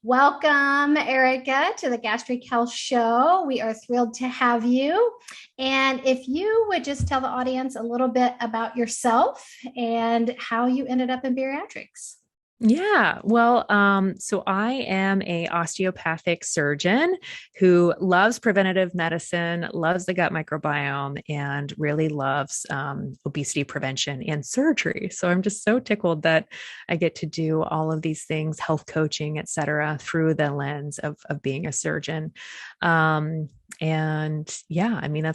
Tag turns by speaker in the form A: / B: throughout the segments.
A: Welcome, Erika, to the Gastric Health Show. We are thrilled to have you. And if you would just tell the audience a little bit about yourself and how you ended up in bariatrics.
B: So I am a osteopathic surgeon who loves preventative medicine, loves the gut microbiome, and really loves obesity prevention and surgery. So I'm just so tickled that I get to do all of these things, health coaching, et cetera, through the lens of being a surgeon. That's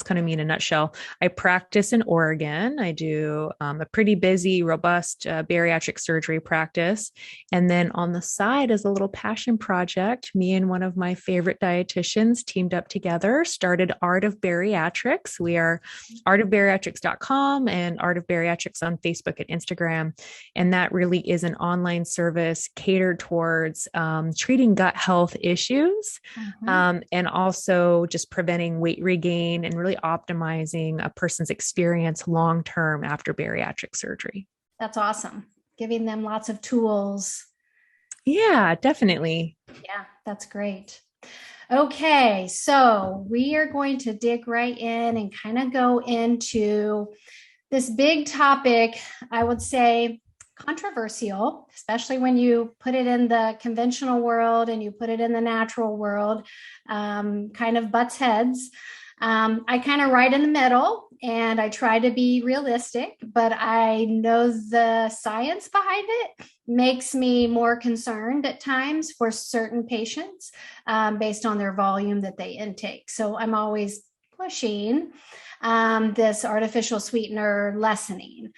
B: kind of me in a nutshell. I practice in Oregon. I do a pretty busy, robust bariatric surgery practice. And then on the side, as a little passion project, me and one of my favorite dietitians teamed up together, started Art of Bariatrics. We are artofbariatrics.com and Art of Bariatrics on Facebook and Instagram. And that really is an online service catered towards treating gut health issues, and also just preventing weight regain and really optimizing a person's experience long-term after bariatric surgery.
A: That's awesome. Giving them lots of tools.
B: Yeah, definitely.
A: Yeah, that's great. Okay, so we are going to dig right in and kind of go into this big topic, I would say controversial, especially when you put it in the conventional world and you put it in the natural world, kind of butts heads. I kind of right in the middle and I try to be realistic, but I know the science behind it makes me more concerned at times for certain patients based on their volume that they intake. So I'm always pushing this artificial sweetener lessening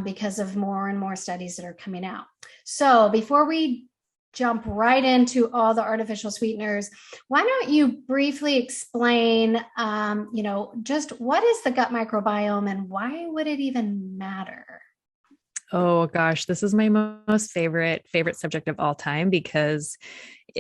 A: because of more and more studies that are coming out. So before we jump right into all the artificial sweeteners, why don't you briefly explain, just what is the gut microbiome and why would it even matter?
B: Oh gosh, this is my most favorite subject of all time because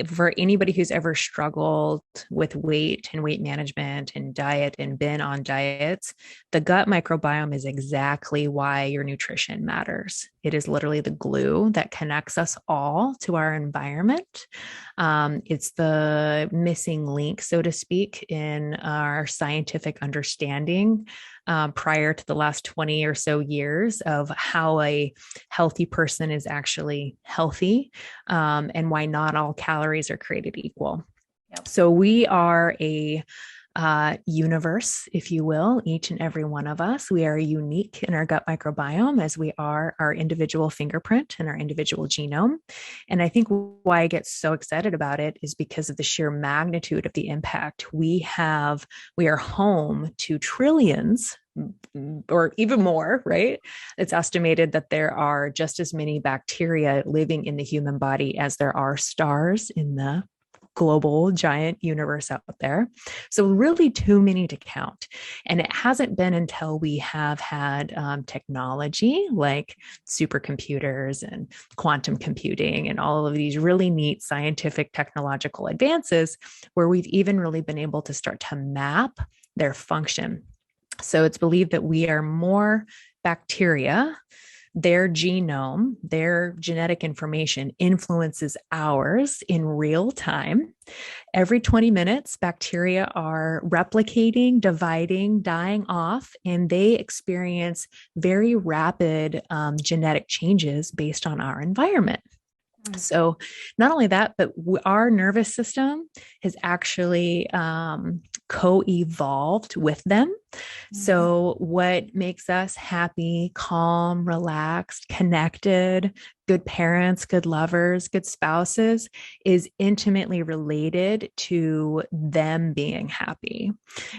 B: for anybody who's ever struggled with weight and weight management and diet and been on diets, the gut microbiome is exactly why your nutrition matters. It is literally the glue that connects us all to our environment. It's the missing link, so to speak, in our scientific understanding prior to the last 20 or so years of how a healthy person is actually healthy, and why not all calories are created equal. Yep. So we are a universe, if you will, each and every one of us. We are unique in our gut microbiome as we are our individual fingerprint and our individual genome. And I think why I get so excited about it is because of the sheer magnitude of the impact we have. We are home to trillions or even more, right? It's estimated that there are just as many bacteria living in the human body as there are stars in the global giant universe out there. So really too many to count. And it hasn't been until we have had technology like supercomputers and quantum computing and all of these really neat scientific technological advances where we've even really been able to start to map their function. So it's believed that we are more bacteria. Their genome, their genetic information influences ours in real time. Every 20 minutes, bacteria are replicating, dividing, dying off, and they experience very rapid genetic changes based on our environment. So not only that, but our nervous system has actually co-evolved with them. So what makes us happy, calm, relaxed, connected, good parents, good lovers, good spouses is intimately related to them being happy.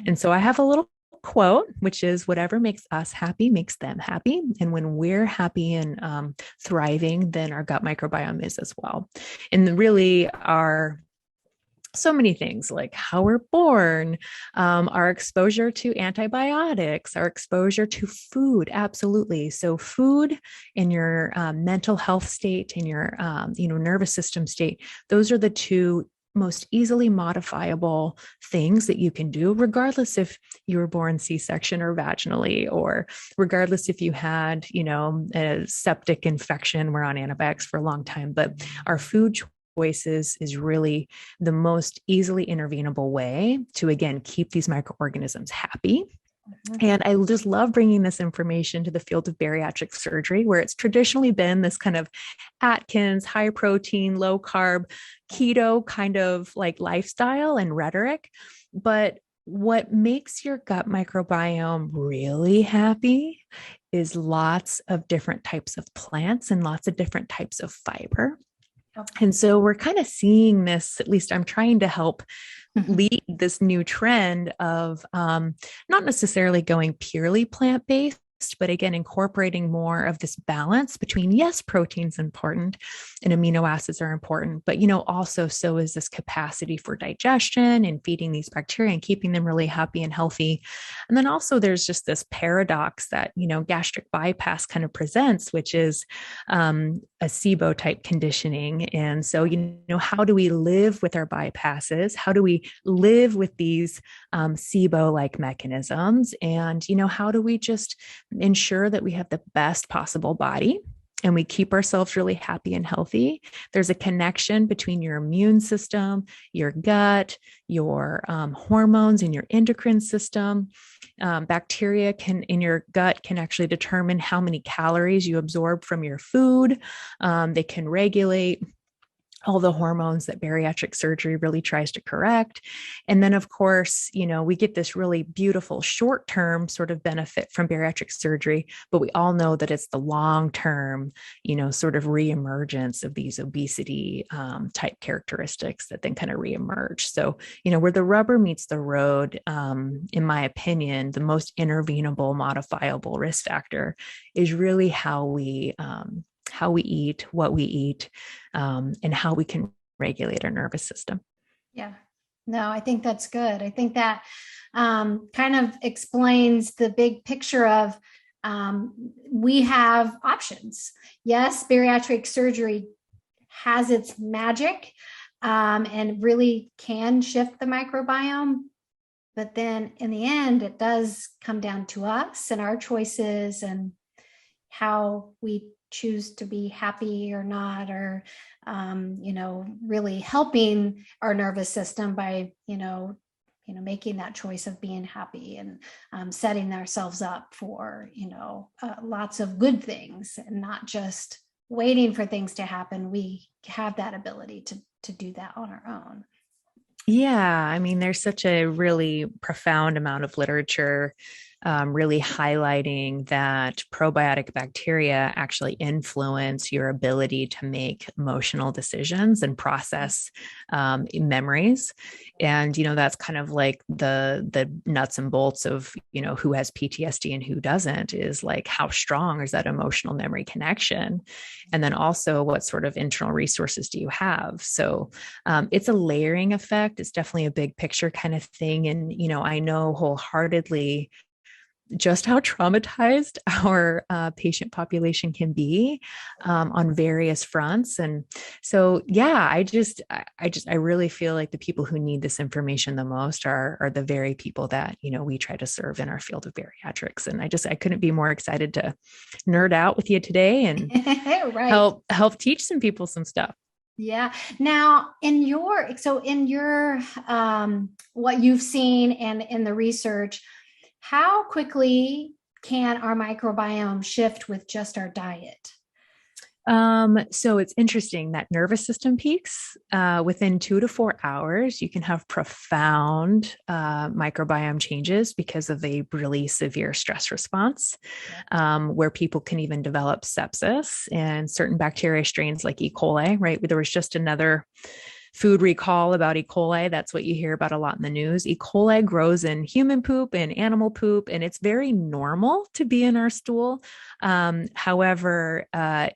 B: And so I have a little quote, which is whatever makes us happy makes them happy. And when we're happy and thriving, then our gut microbiome is as well. And really our so many things like how we're born, our exposure to antibiotics, our exposure to food. Absolutely. So food and your mental health state and your nervous system state, those are the two most easily modifiable things that you can do, regardless if you were born C-section or vaginally, or regardless if you had, a septic infection, we're on antibiotics for a long time, but our food choices is really the most easily intervenable way to, again, keep these microorganisms happy. And I just love bringing this information to the field of bariatric surgery, where it's traditionally been this kind of Atkins, high protein, low carb, keto kind of like lifestyle and rhetoric. But what makes your gut microbiome really happy is lots of different types of plants and lots of different types of fiber. And so we're kind of seeing this, at least I'm trying to help lead this new trend of not necessarily going purely plant-based, but again, incorporating more of this balance between, yes, protein's important and amino acids are important, but, also so is this capacity for digestion and feeding these bacteria and keeping them really happy and healthy. And then also there's just this paradox that, gastric bypass kind of presents, which is a SIBO type conditioning. And so, how do we live with our bypasses? How do we live with these SIBO-like mechanisms? And, how do we just ensure that we have the best possible body and we keep ourselves really happy and healthy? There's a connection between your immune system, your gut, your hormones, and your endocrine system. Bacteria in your gut can actually determine how many calories you absorb from your food. They can regulate all the hormones that bariatric surgery really tries to correct. And then, of course, we get this really beautiful short-term sort of benefit from bariatric surgery, but we all know that it's the long-term, sort of reemergence of these obesity type characteristics that then kind of reemerge. So, where the rubber meets the road, in my opinion, the most intervenable, modifiable risk factor is really how we eat, what we eat, and how we can regulate our nervous system.
A: Yeah, no, I think that's good. I think that kind of explains the big picture of we have options. Yes, bariatric surgery has its magic and really can shift the microbiome. But then in the end, it does come down to us and our choices and how we choose to be happy or not, or, really helping our nervous system by, making that choice of being happy and setting ourselves up for, lots of good things and not just waiting for things to happen. We have that ability to do that on our own.
B: Yeah. I mean, there's such a really profound amount of literature really highlighting that probiotic bacteria actually influence your ability to make emotional decisions and process memories. And, that's kind of like the nuts and bolts of, who has PTSD and who doesn't, is like, how strong is that emotional memory connection? And then also what sort of internal resources do you have? So it's a layering effect. It's definitely a big picture kind of thing. And, I know wholeheartedly just how traumatized our patient population can be on various fronts. And so, yeah, I really feel like the people who need this information the most are the very people that, we try to serve in our field of bariatrics. And I couldn't be more excited to nerd out with you today and
A: right.
B: help teach some people some stuff.
A: Yeah. Now, in your what you've seen and in the research, how quickly can our microbiome shift with just our diet?
B: So it's interesting that nervous system peaks within 2 to 4 hours. You can have profound microbiome changes because of a really severe stress response, where people can even develop sepsis and certain bacteria strains like E. coli, right? There was just another food recall about E. coli. That's what you hear about a lot in the news. E. coli grows in human poop and animal poop, and it's very normal to be in our stool. However,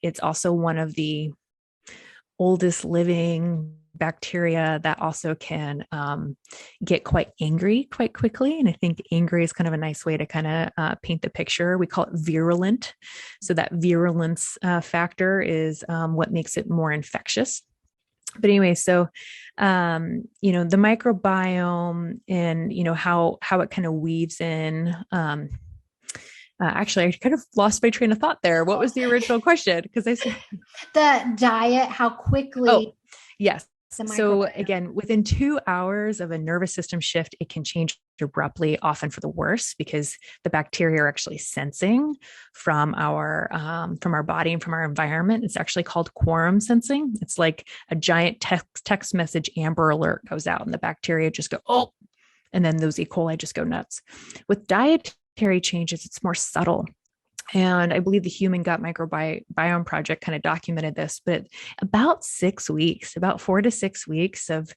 B: it's also one of the oldest living bacteria that also can get quite angry quite quickly. And I think angry is kind of a nice way to kind of paint the picture. We call it virulent. So that virulence factor is what makes it more infectious. But anyway, so, the microbiome and, how it kind of weaves in, actually, I kind of lost my train of thought there. What was the original question? Because I said
A: the diet, how quickly.
B: Oh, Yes.
A: The
B: So
A: microbiome.
B: again, within 2 hours of a nervous system shift, it can change abruptly, often for the worse, because the bacteria are actually sensing from our body and from our environment. It's actually called quorum sensing. It's like a giant text message amber alert goes out, and the bacteria just go, oh, and then those E. coli just go nuts. With dietary changes, it's more subtle. And I believe the Human Gut Microbiome Project kind of documented this, but about 6 weeks, about 4 to 6 weeks of,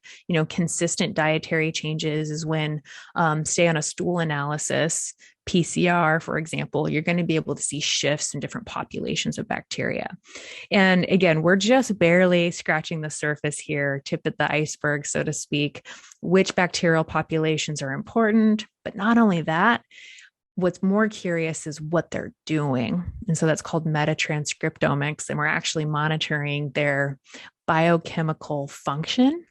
B: consistent dietary changes is when, say on a stool analysis, PCR, for example, you're going to be able to see shifts in different populations of bacteria. And again, we're just barely scratching the surface here, tip of the iceberg, so to speak, which bacterial populations are important. But not only that, what's more curious is what they're doing. And so that's called metatranscriptomics. And we're actually monitoring their biochemical function.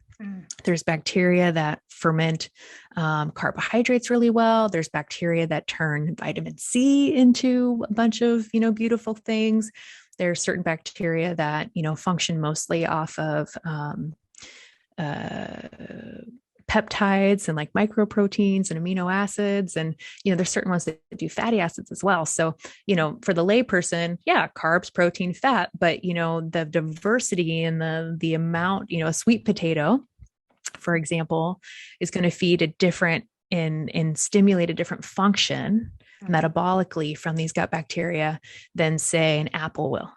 B: There's bacteria that ferment carbohydrates really well. There's bacteria that turn vitamin C into a bunch of, beautiful things. There's certain bacteria that, function mostly off of peptides and like microproteins and amino acids. And, there's certain ones that do fatty acids as well. So, for the layperson, yeah, carbs, protein, fat, but, the diversity and the amount, a sweet potato, for example, is going to feed a different and stimulate a different function metabolically from these gut bacteria than say an apple will.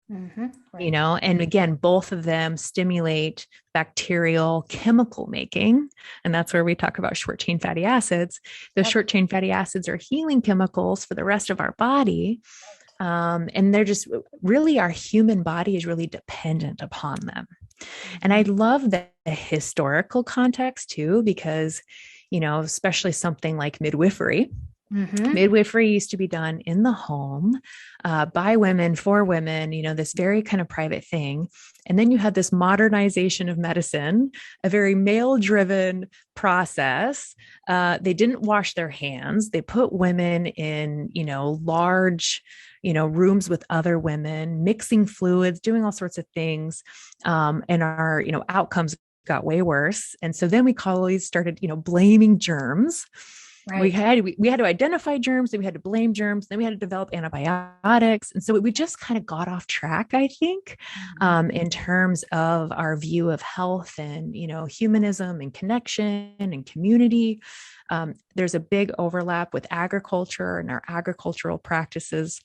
B: Right. And again, both of them stimulate bacterial chemical making. And that's where we talk about short chain fatty acids. Those short chain fatty acids are healing chemicals for the rest of our body. And they're just really, our human body is really dependent upon them. And I love the historical context too, because, especially something like midwifery. Midwifery used to be done in the home by women, for women, this very kind of private thing. And then you had this modernization of medicine, a very male-driven process. They didn't wash their hands. They put women in, large, rooms with other women, mixing fluids, doing all sorts of things. And our, outcomes got way worse. And so then we always started, blaming germs. Right. We had to identify germs, then we had to blame germs, then we had to develop antibiotics. And so we just kind of got off track, I think, in terms of our view of health and, humanism and connection and community. There's a big overlap with agriculture and our agricultural practices.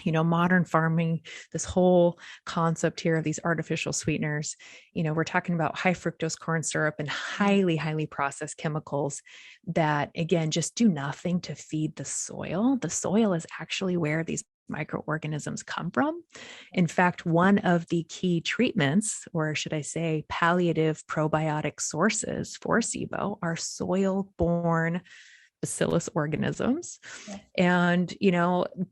B: Modern farming, this whole concept here of these artificial sweeteners, we're talking about high fructose corn syrup and highly, highly processed chemicals that, again, just do nothing to feed the soil. The soil is actually where these microorganisms come from. In fact, one of the key treatments, or should I say palliative probiotic sources for SIBO, are soil-borne bacillus organisms. And,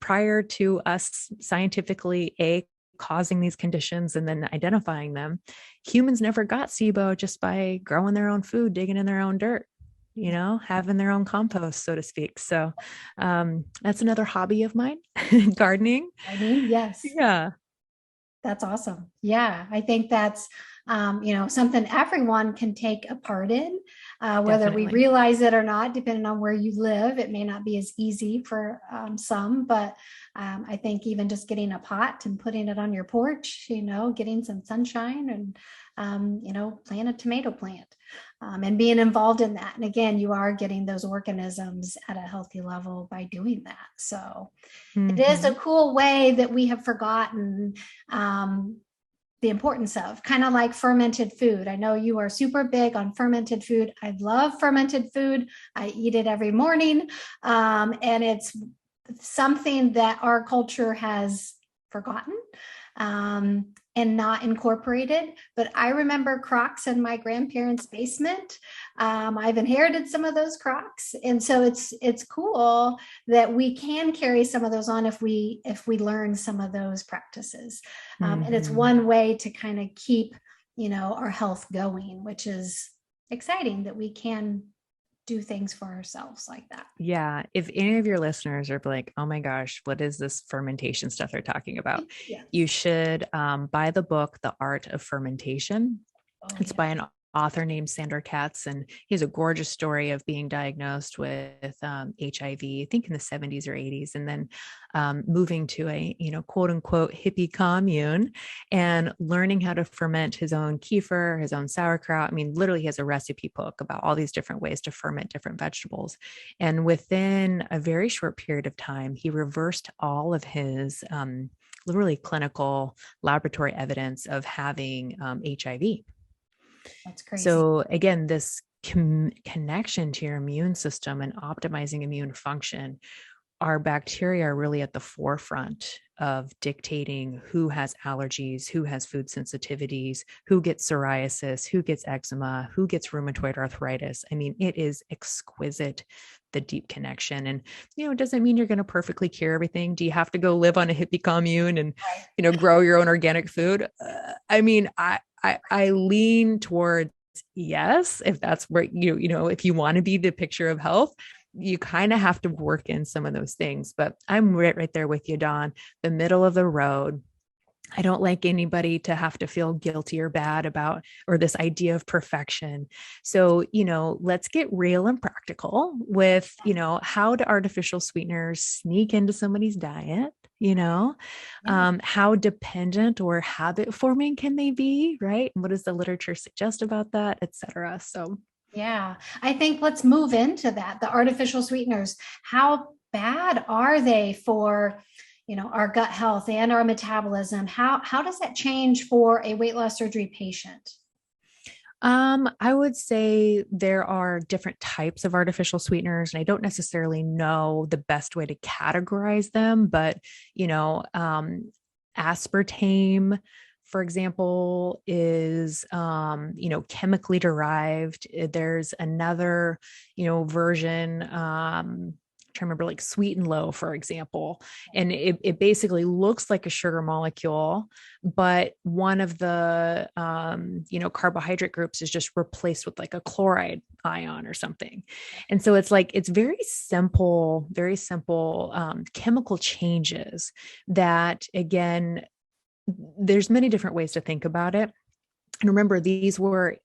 B: prior to us scientifically causing these conditions and then identifying them, humans never got SIBO just by growing their own food, digging in their own dirt, having their own compost, so to speak. So that's another hobby of mine, gardening.
A: Yes.
B: Yeah.
A: That's awesome. Yeah. I think that's, something everyone can take a part in, whether we realize it or not, depending on where you live. It may not be as easy for some, but I think even just getting a pot and putting it on your porch, getting some sunshine and, plant a tomato plant and being involved in that. And again, you are getting those organisms at a healthy level by doing that. So it is a cool way that we have forgotten the importance of, kind of like fermented food. I know you are super big on fermented food. I love fermented food. I eat it every morning. And it's something that our culture has forgotten and not incorporated. But I remember crocks in my grandparents' basement. I've inherited some of those crocks. And so it's cool that we can carry some of those on if we learn some of those practices. And it's one way to kind of keep, our health going, which is exciting that we can do things for ourselves like that.
B: Yeah. If any of your listeners are like, oh my gosh, what is this fermentation stuff they're talking about? Yeah. You should buy the book, The Art of Fermentation.
A: Oh,
B: It's
A: yeah.
B: by an author named Sandor Katz, and he has a gorgeous story of being diagnosed with HIV, I think in the 70s or 80s, and then moving to a, quote unquote hippie commune and learning how to ferment his own kefir, his own sauerkraut. I mean, literally, he has a recipe book about all these different ways to ferment different vegetables. And within a very short period of time, he reversed all of his literally clinical laboratory evidence of having HIV.
A: That's crazy.
B: So again, this connection to your immune system and optimizing immune function, our bacteria are really at the forefront of dictating who has allergies, who has food sensitivities, who gets psoriasis, who gets eczema, who gets rheumatoid arthritis. I mean, it is exquisite, the deep connection. And, it doesn't mean you're going to perfectly cure everything. Do you have to go live on a hippie commune and, grow your own organic food? I mean, I lean towards yes, if that's where if you want to be the picture of health, you kind of have to work in some of those things. But I'm right there with you, Dawn, the middle of the road. I don't like anybody to have to feel guilty or bad about, or this idea of perfection. So, let's get real and practical with, how do artificial sweeteners sneak into somebody's diet?
A: Yeah.
B: How dependent or habit forming can they be? Right. And what does the literature suggest about that, et cetera? So,
A: Yeah, I think let's move into that. The artificial sweeteners, how bad are they for, our gut health and our metabolism? How does that change for a weight loss surgery patient?
B: I would say there are different types of artificial sweeteners, and I don't necessarily know the best way to categorize them, but aspartame, for example, is chemically derived. There's another version, trying to remember, like Sweet and Low, for example, and it basically looks like a sugar molecule, but one of the carbohydrate groups is just replaced with like a chloride ion or something. And so it's very simple chemical changes that, again, there's many different ways to think about it. And remember, these were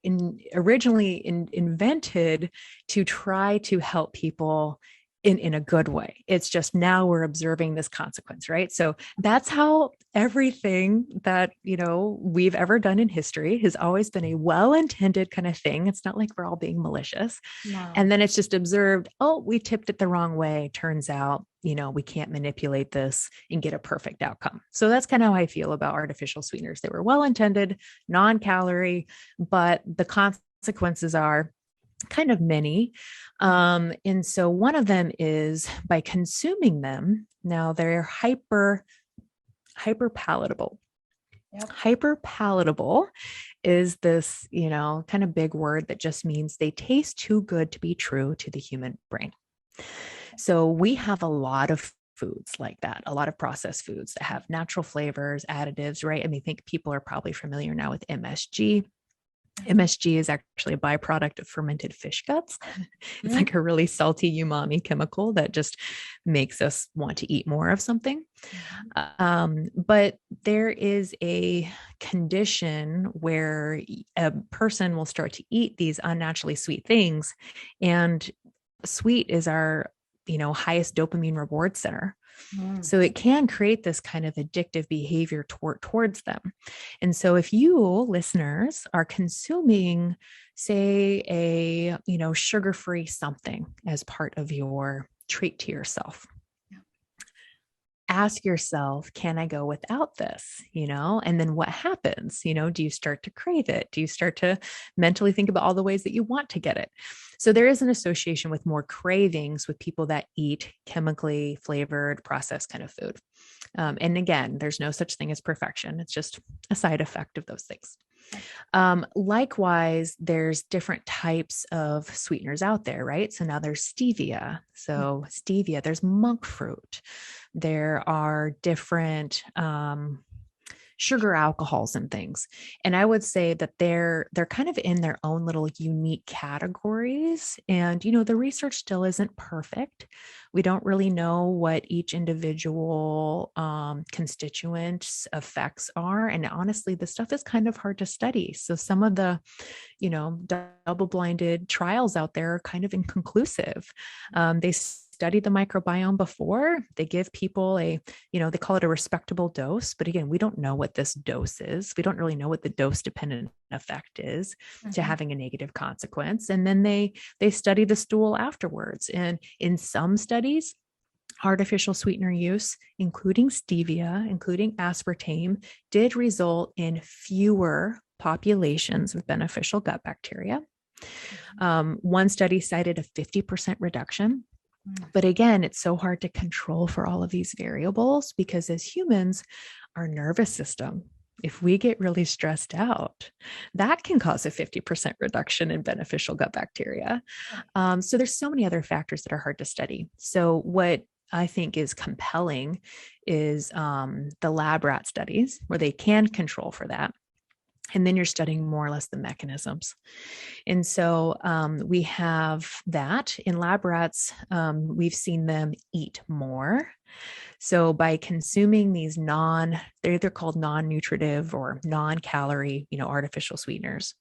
B: originally invented to try to help people in a good way. It's just now we're observing this consequence, right? So that's how everything that, we've ever done in history has always been a well-intended kind of thing. It's not like we're all being malicious.
A: No.
B: And then it's just observed, oh, we tipped it the wrong way. Turns out, we can't manipulate this and get a perfect outcome. So that's kind of how I feel about artificial sweeteners. They were well-intended, non-calorie, but the consequences are kind of many. And so one of them is by consuming them, now they're hyper-palatable.
A: Yep.
B: Hyper-palatable is this, kind of big word that just means they taste too good to be true to the human brain. So we have a lot of foods like that, a lot of processed foods that have natural flavors, additives, right? I mean, I think people are probably familiar now with MSG. MSG is actually a byproduct of fermented fish guts. It's like a really salty umami chemical that just makes us want to eat more of something. But there is a condition where a person will start to eat these unnaturally sweet things, and sweet is our highest dopamine reward center. So it can create this kind of addictive behavior towards them. And so if you listeners are consuming, say, a sugar-free something as part of your treat to yourself, ask yourself, can I go without this? And then what happens? Do you start to crave it? Do you start to mentally think about all the ways that you want to get it? So there is an association with more cravings with people that eat chemically flavored, processed kind of food. And again, there's no such thing as perfection. It's just a side effect of those things. Likewise, there's different types of sweeteners out there, right? So now there's stevia. So stevia, there's monk fruit. There are different sugar alcohols and things. And I would say that they're kind of in their own little unique categories. And, the research still isn't perfect. We don't really know what each individual constituent's effects are. And honestly, the stuff is kind of hard to study. So some of the, double-blinded trials out there are kind of inconclusive. They studied the microbiome before. They give people they call it a respectable dose. But again, we don't know what this dose is. We don't really know what the dose dependent effect is to having a negative consequence. And then they study the stool afterwards. And in some studies, artificial sweetener use, including stevia, including aspartame, did result in fewer populations of beneficial gut bacteria. One study cited a 50% reduction. But again, it's so hard to control for all of these variables because as humans, our nervous system, if we get really stressed out, that can cause a 50% reduction in beneficial gut bacteria. So there's so many other factors that are hard to study. So what I think is compelling is the lab rat studies where they can control for that. And then you're studying more or less the mechanisms. And so we have that in lab rats. We've seen them eat more. So by consuming these they're either called non-nutritive or non-calorie, artificial sweeteners,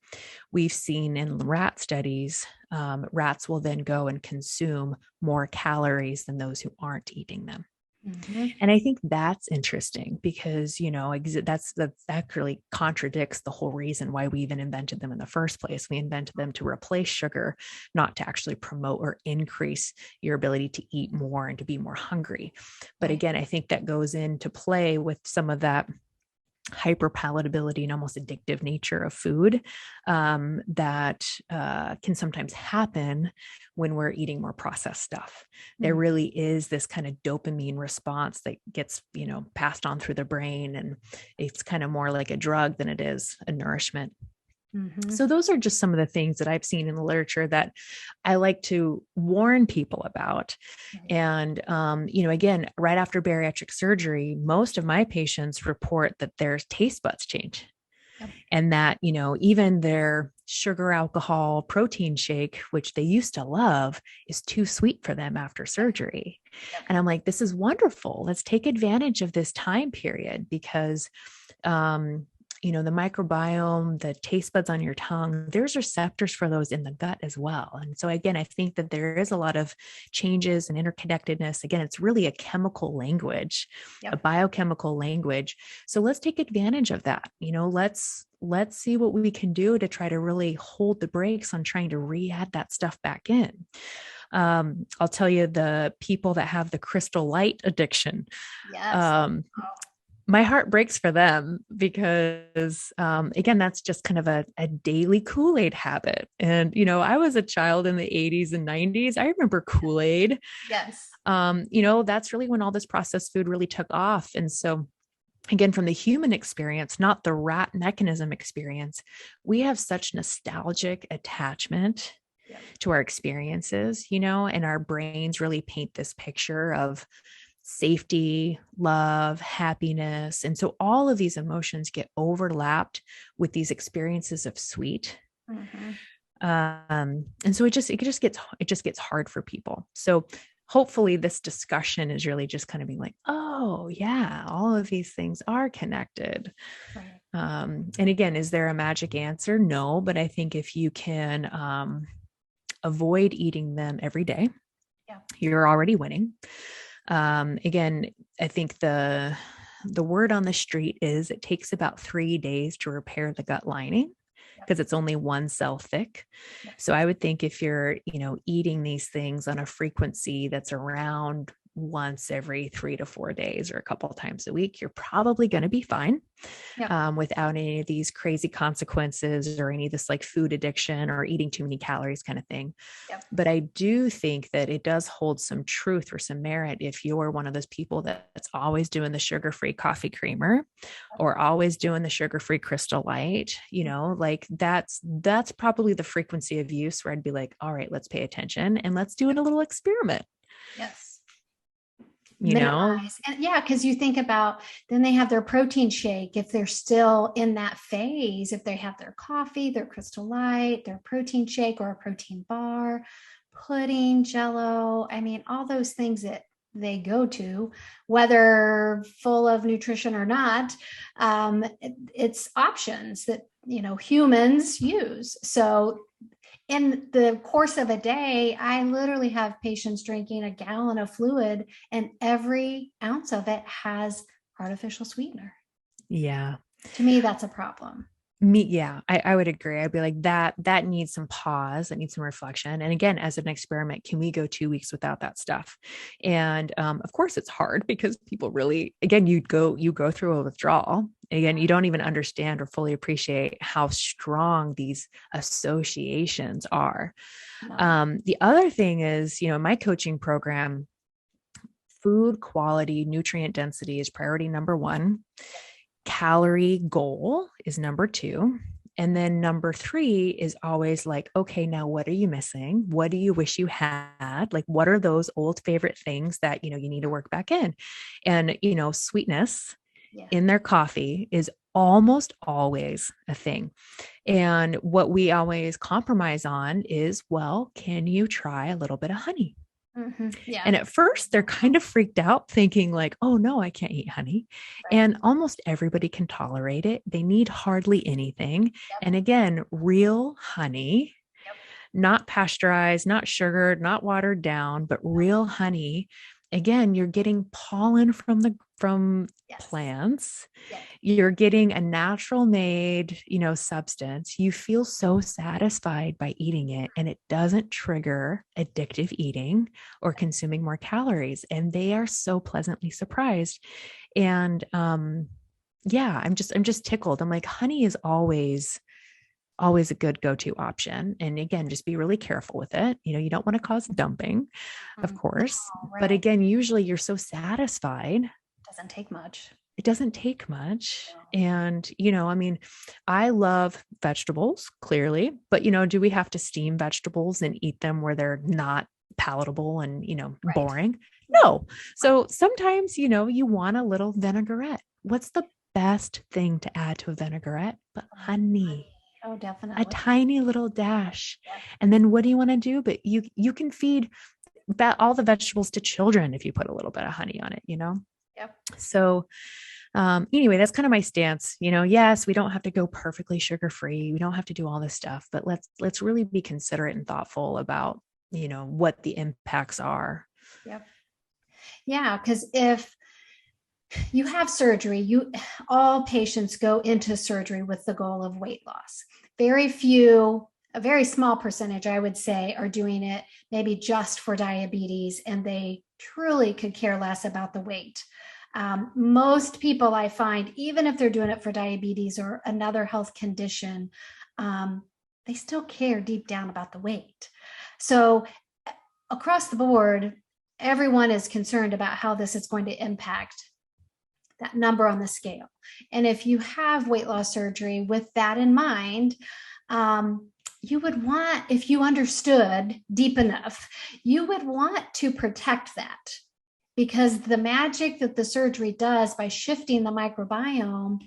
B: we've seen in rat studies, rats will then go and consume more calories than those who aren't eating them. And I think that's interesting because, that really contradicts the whole reason why we even invented them in the first place. We invented them to replace sugar, not to actually promote or increase your ability to eat more and to be more hungry. But again, I think that goes into play with some of that hyper-palatability and almost addictive nature of food that can sometimes happen when we're eating more processed stuff. There really is this kind of dopamine response that gets, passed on through the brain, and it's kind of more like a drug than it is a nourishment. So those are just some of the things that I've seen in the literature that I like to warn people about. And, again, right after bariatric surgery, most of my patients report that their taste buds change. And that, even their sugar, alcohol, protein shake, which they used to love, is too sweet for them after surgery. And I'm like, this is wonderful. Let's take advantage of this time period because, the microbiome, the taste buds on your tongue, there's receptors for those in the gut as well. And so again, I think that there is a lot of changes and interconnectedness. Again, it's really a chemical language, a biochemical language. So let's take advantage of that. Let's see what we can do to try to really hold the brakes on trying to re-add that stuff back in. I'll tell you, the people that have the crystal light addiction, my heart breaks for them because, again, that's just kind of a daily Kool-Aid habit. And, I was a child in the 80s and 90s. I remember Kool-Aid.
A: Yes.
B: That's really when all this processed food really took off. And so, again, from the human experience, not the rat mechanism experience, we have such nostalgic attachment to our experiences, and our brains really paint this picture of safety, love, happiness. And so all of these emotions get overlapped with these experiences of sweet. And so it just gets hard for people. So hopefully this discussion is really just kind of being like, oh yeah, all of these things are connected. And again, is there a magic answer? No, but I think if you can avoid eating them every day, you're already winning. Again, I think the word on the street is it takes about 3 days to repair the gut lining because it's only one cell thick. So I would think if you're, eating these things on a frequency that's around once every 3 to 4 days or a couple of times a week, you're probably going to be fine without any of these crazy consequences or any of this like food addiction or eating too many calories kind of thing. But I do think that it does hold some truth or some merit if you're one of those people that's always doing the sugar-free coffee creamer or always doing the sugar-free Crystal Light, like that's probably the frequency of use where I'd be like, all right, let's pay attention and let's do a little experiment.
A: Yes.
B: you know?
A: And yeah, because you think about, then they have their protein shake. If they're still in that phase, if they have their coffee, their Crystal Light, their protein shake or a protein bar, pudding, jello, I mean, all those things that they go to, whether full of nutrition or not, it's options that, humans use. So in the course of a day, I literally have patients drinking a gallon of fluid, and every ounce of it has artificial sweetener.
B: Yeah.
A: To me, that's a problem.
B: Yeah, I would agree. I'd be like that needs some pause, that needs some reflection. And again, as an experiment, can we go 2 weeks without that stuff? And of course it's hard because people really, again, you go through a withdrawal. Again, you don't even understand or fully appreciate how strong these associations are.
A: No.
B: The other thing is, my coaching program, food quality, nutrient density is priority number one. Calorie goal is number two. And then number three is always like, okay, now what are you missing? What do you wish you had? Like, what are those old favorite things that, you need to work back in? And, sweetness in their coffee is almost always a thing. And what we always compromise on is, well, can you try a little bit of honey?
A: Mm-hmm. Yeah.
B: And at first they're kind of freaked out thinking like, oh no, I can't eat honey.
A: Right.
B: And almost everybody can tolerate it. They need hardly anything.
A: Yep.
B: And again, real honey, not pasteurized, not sugared, not watered down, but real honey. Again, you're getting pollen from plants.
A: Yes.
B: You're getting a natural made, substance. You feel so satisfied by eating it, and it doesn't trigger addictive eating or consuming more calories. And they are so pleasantly surprised. And yeah, I'm just tickled. I'm like, honey is always a good go-to option. And again, just be really careful with it. You don't want to cause dumping, of course.
A: Right.
B: But again, usually you're so satisfied.
A: Doesn't take much.
B: It doesn't take much. And, I mean, I love vegetables, clearly, but, do we have to steam vegetables and eat them where they're not palatable and,
A: Right.
B: boring? No. So sometimes, you want a little vinaigrette. What's the best thing to add to a vinaigrette? But honey.
A: Oh, definitely.
B: A tiny little dash. Yeah. And then what do you want to do? But you can feed all the vegetables to children if you put a little bit of honey on it,
A: Yep.
B: So anyway, that's kind of my stance. Yes, we don't have to go perfectly sugar-free. We don't have to do all this stuff, but let's really be considerate and thoughtful about, what the impacts are.
A: Yep. Yeah. Because if you have surgery, all patients go into surgery with the goal of weight loss. Very few, a very small percentage, I would say, are doing it maybe just for diabetes, and they truly could care less about the weight. Most people I find, even if they're doing it for diabetes or another health condition, they still care deep down about the weight. So across the board, everyone is concerned about how this is going to impact that number on the scale. And if you have weight loss surgery with that in mind, you would want, if you understood deep enough, you would want to protect that, because the magic that the surgery does by shifting the microbiome,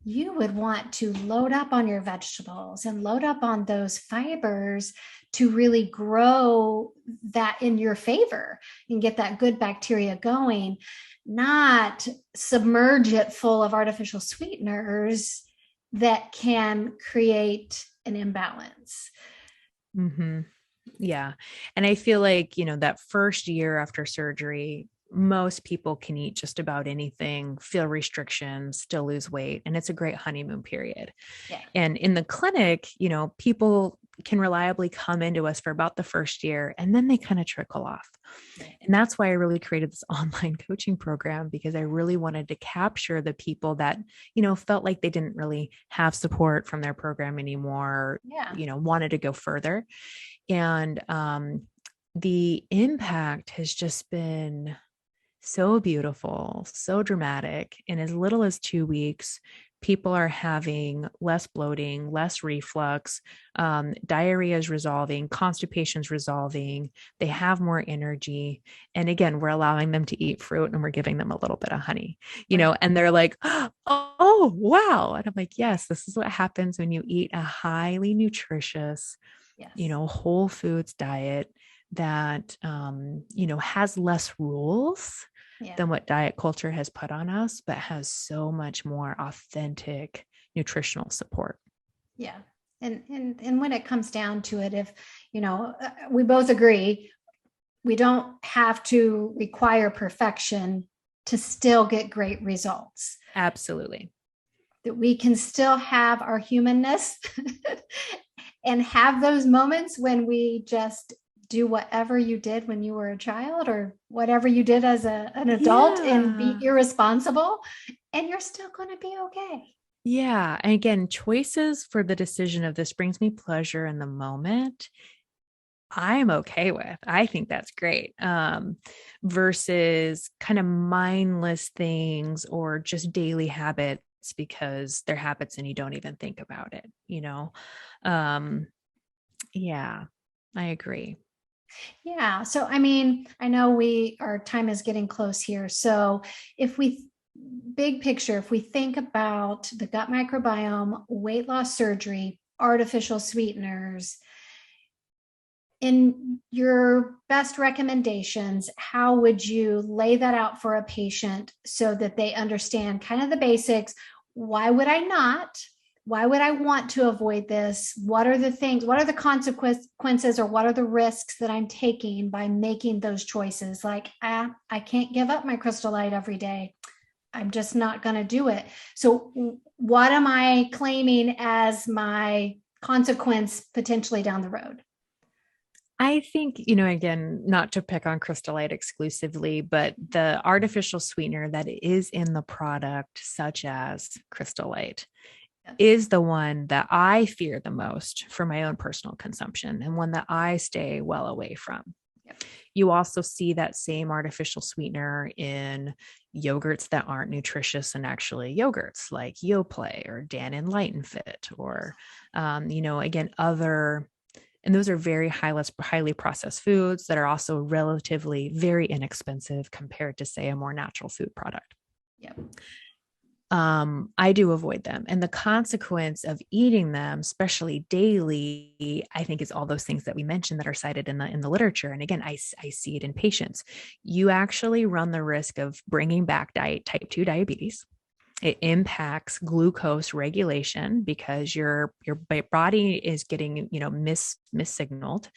A: you would want to load up on your vegetables and load up on those fibers to really grow that in your favor and get that good bacteria going, not submerge it full of artificial sweeteners that can create an imbalance.
B: Mm-hmm. Yeah. And I feel like, that first year after surgery, most people can eat just about anything, feel restrictions, still lose weight. And it's a great honeymoon period.
A: Yeah.
B: And in the clinic, people can reliably come into us for about the first year, and then they kind of trickle off. And that's why I really created this online coaching program, because I really wanted to capture the people that, felt like they didn't really have support from their program anymore, wanted to go further. And the impact has just been so beautiful, so dramatic. In as little as 2 weeks, people are having less bloating, less reflux, diarrhea is resolving, constipation's resolving, they have more energy. And again, we're allowing them to eat fruit and we're giving them a little bit of honey,
A: Right.
B: and they're like, oh, wow. And I'm like, yes, this is what happens when you eat a highly nutritious,
A: Yes.
B: whole foods diet that, has less rules
A: Yeah.
B: than what diet culture has put on us, but has so much more authentic nutritional support.
A: Yeah. And when it comes down to it, if, we both agree, we don't have to require perfection to still get great results,
B: Absolutely.
A: that we can still have our humanness and have those moments when we just do whatever you did when you were a child or whatever you did as an adult and be
B: Yeah.
A: irresponsible, and you're still going to be okay.
B: Yeah. And again, choices for the decision of this brings me pleasure in the moment. I'm okay with. I think that's great. Versus kind of mindless things or just daily habits because they're habits and you don't even think about it. Um, yeah, I agree.
A: Yeah. So, I mean, I know our time is getting close here. So, if we, big picture, if we think about the gut microbiome, weight loss surgery, artificial sweeteners, in your best recommendations, how would you lay that out for a patient so that they understand kind of the basics? Why would I not? Why would I want to avoid this? What are the things? What are the consequences or what are the risks that I'm taking by making those choices? Like, I can't give up my Crystal Light every day. I'm just not going to do it. So, what am I claiming as my consequence potentially down the road?
B: I think, again, not to pick on Crystal Light exclusively, but the artificial sweetener that is in the product, such as Crystal Light, is the one that I fear the most for my own personal consumption and one that I stay well away from.
A: Yep.
B: You also see that same artificial sweetener in yogurts that aren't nutritious and actually yogurts like Yoplait or Dannon Light and Fit or, again, other. And those are very highly processed foods that are also relatively very inexpensive compared to, say, a more natural food product.
A: Yep.
B: I do avoid them. And the consequence of eating them, especially daily, I think is all those things that we mentioned that are cited in the literature. And again, I see it in patients. You actually run the risk of bringing back type 2 diabetes. It impacts glucose regulation because your body is getting, missignaled.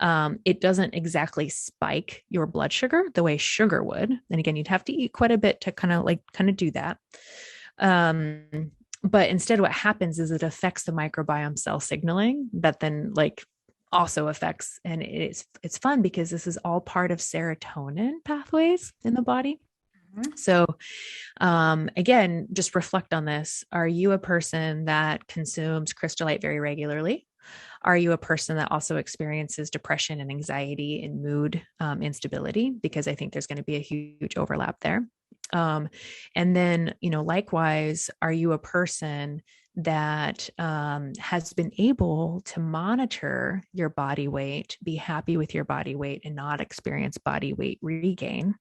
B: It doesn't exactly spike your blood sugar the way sugar would. And again, you'd have to eat quite a bit to kind of do that. But instead what happens is it affects the microbiome cell signaling that then also affects, and it's fun because this is all part of serotonin pathways in the body. So, again, just reflect on this. Are you a person that consumes Crystal Light very regularly? Are you a person that also experiences depression and anxiety and mood instability? Because I think there's going to be a huge overlap there. And then, likewise, are you a person that has been able to monitor your body weight, be happy with your body weight, and not experience body weight regain?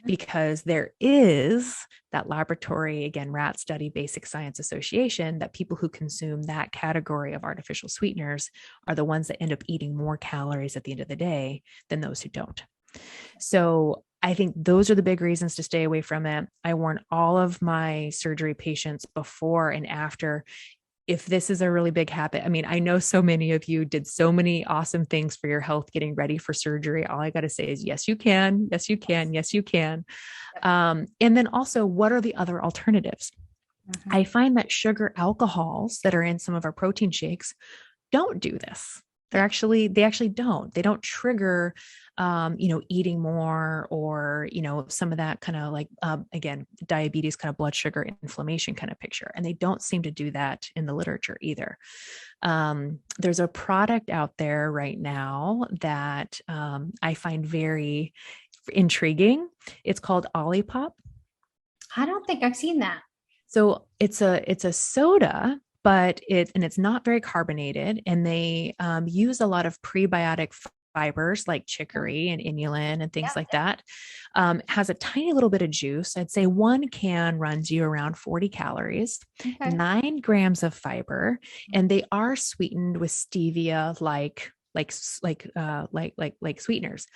B: Because there is that laboratory, again, rat study, basic science association, that people who consume that category of artificial sweeteners are the ones that end up eating more calories at the end of the day than those who don't. So I think those are the big reasons to stay away from it. I warn all of my surgery patients before and after. If this is a really big habit, I mean, I know so many of you did so many awesome things for your health getting ready for surgery. All I got to say is, yes, you can. Yes, you can. Yes, you can. And then also, what are the other alternatives?
A: Mm-hmm.
B: I find that sugar alcohols that are in some of our protein shakes don't do this. They actually don't. They don't trigger, eating more or, some of that kind of again, diabetes kind of blood sugar inflammation kind of picture. And they don't seem to do that in the literature either. There's a product out there right now that I find very intriguing. It's called Olipop.
A: I don't think I've seen that.
B: So it's a soda, but it's not very carbonated, and they use a lot of prebiotic fibers like chicory and inulin and things like
A: Yep.
B: that. Has a tiny little bit of juice. I'd say one can runs you around 40 calories,
A: Okay.
B: 9 grams of fiber, and they are sweetened with stevia like sweeteners.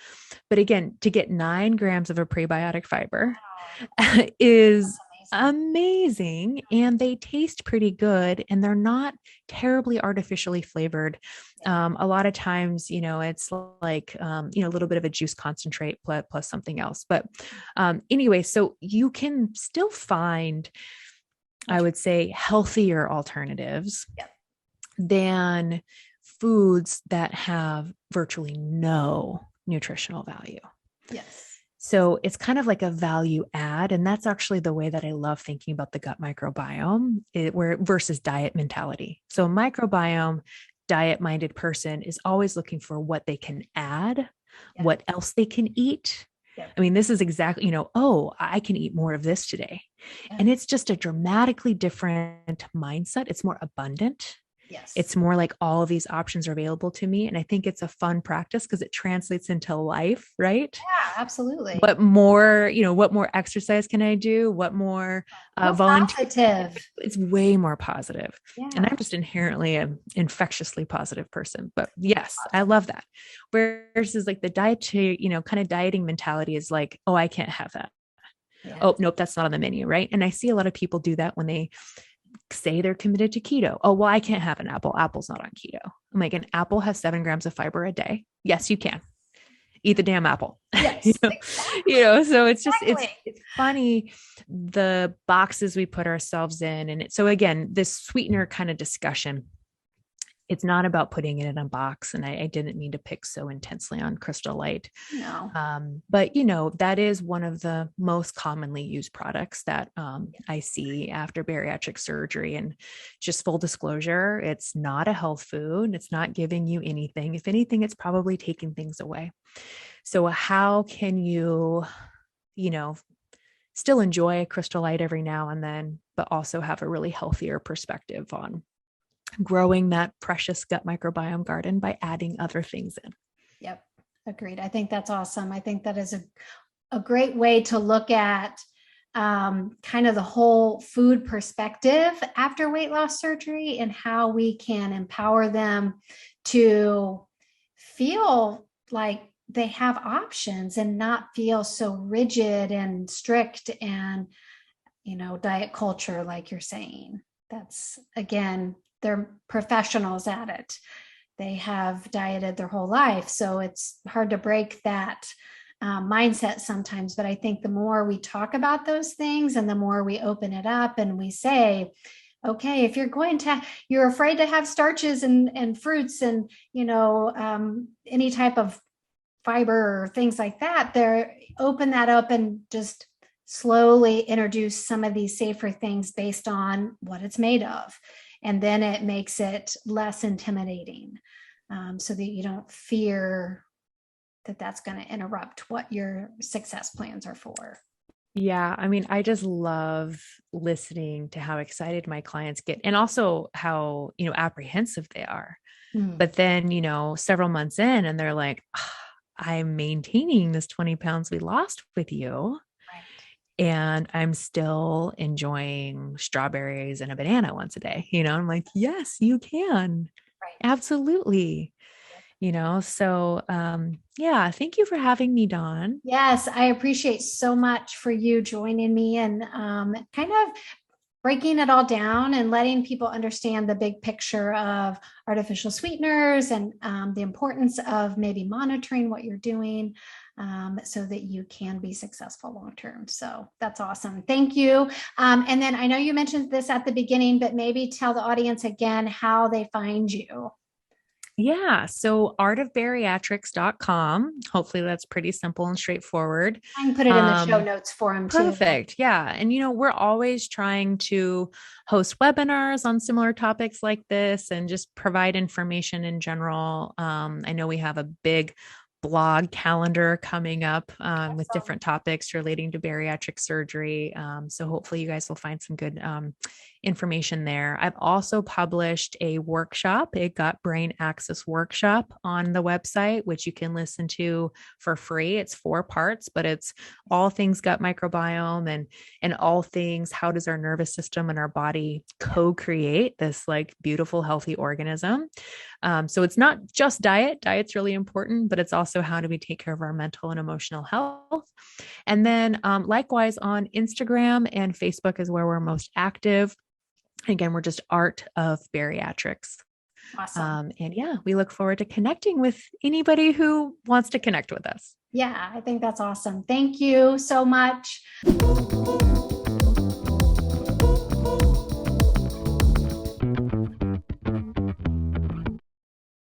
B: But again, to get 9 grams of a prebiotic fiber is
A: Amazing.
B: amazing, and they taste pretty good, and they're not terribly artificially flavored.
A: Yeah.
B: A lot of times, it's like a little bit of a juice concentrate plus something else. But anyway, so you can still find, I would say, healthier alternatives
A: Yep.
B: than foods that have virtually no nutritional value.
A: Yes.
B: So it's kind of like a value add. And that's actually the way that I love thinking about the gut microbiome, where versus diet mentality. So a microbiome diet minded person is always looking for what they can add,
A: Yeah.
B: what else they can eat.
A: Yep.
B: I mean, this is exactly, oh, I can eat more of this today.
A: Yeah.
B: And it's just a dramatically different mindset. It's more abundant.
A: Yes.
B: It's more like all of these options are available to me. And I think it's a fun practice because it translates into life, right?
A: Yeah, absolutely.
B: What more exercise can I do? What more volunteer?
A: Positive.
B: It's way more positive.
A: Yeah.
B: And I'm just inherently an infectiously positive person. But yes, I love that. Versus like the diet, kind of dieting mentality is like, oh, I can't have that.
A: Yeah.
B: Oh, nope, that's not on the menu, right? And I see a lot of people do that when they say they're committed to keto. Oh, well, I can't have an apple. Apple's not on keto. I'm like, an apple has 7 grams of fiber a day. Yes, you can eat the damn apple.
A: Yes,
B: exactly. So it's just,
A: exactly.
B: it's funny, the boxes we put ourselves in. And so again, this sweetener kind of discussion, it's not about putting it in a box. And I didn't mean to pick so intensely on Crystal Light.
A: No.
B: But that is one of the most commonly used products that I see after bariatric surgery. And just full disclosure, it's not a health food. It's not giving you anything. If anything, it's probably taking things away. So how can you, still enjoy a Crystal Light every now and then, but also have a really healthier perspective on growing that precious gut microbiome garden by adding other things in?
A: Yep. Agreed. I think that's awesome. I think that is a great way to look at kind of the whole food perspective after weight loss surgery and how we can empower them to feel like they have options and not feel so rigid and strict and, diet culture, like you're saying. That's, again, they're professionals at it. They have dieted their whole life. So it's hard to break that mindset sometimes. But I think the more we talk about those things and the more we open it up and we say, okay, if you're afraid to have starches and fruits and, any type of fiber or things like that, open that up and just slowly introduce some of these safer things based on what it's made of. And then it makes it less intimidating, so that you don't fear that that's going to interrupt what your success plans are for.
B: Yeah. I mean, I just love listening to how excited my clients get and also how, apprehensive they are. But then, several months in and they're like, I'm maintaining this 20 pounds we lost with you. And I'm still enjoying strawberries and a banana once a day. I'm like, yes, you can. Right. Absolutely. So yeah, thank you for having me, Dawn.
A: Yes, I appreciate so much for you joining me and kind of breaking it all down and letting people understand the big picture of artificial sweeteners and the importance of maybe monitoring what you're doing so that you can be successful long-term. So that's awesome. Thank you. And then I know you mentioned this at the beginning, but maybe tell the audience again how they find you.
B: Yeah. So artofbariatrics.com. Hopefully that's pretty simple and straightforward.
A: I can put it in the show notes for them too.
B: Perfect. Yeah. And, we're always trying to host webinars on similar topics like this and just provide information in general. I know we have a big blog calendar coming up with
A: Awesome.
B: different topics relating to bariatric surgery. So hopefully you guys will find some good information there. I've also published a workshop, a gut brain axis workshop on the website, which you can listen to for free. It's 4 parts, but it's all things gut microbiome and all things, how does our nervous system and our body co-create this like beautiful, healthy organism. So it's not just diet. Diet's really important, but it's also how do we take care of our mental and emotional health. And then likewise on Instagram and Facebook is where we're most active. Again, we're just Art of Bariatrics.
A: Awesome.
B: And yeah, we look forward to connecting with anybody who wants to connect with us.
A: Yeah, I think that's awesome. Thank you so much.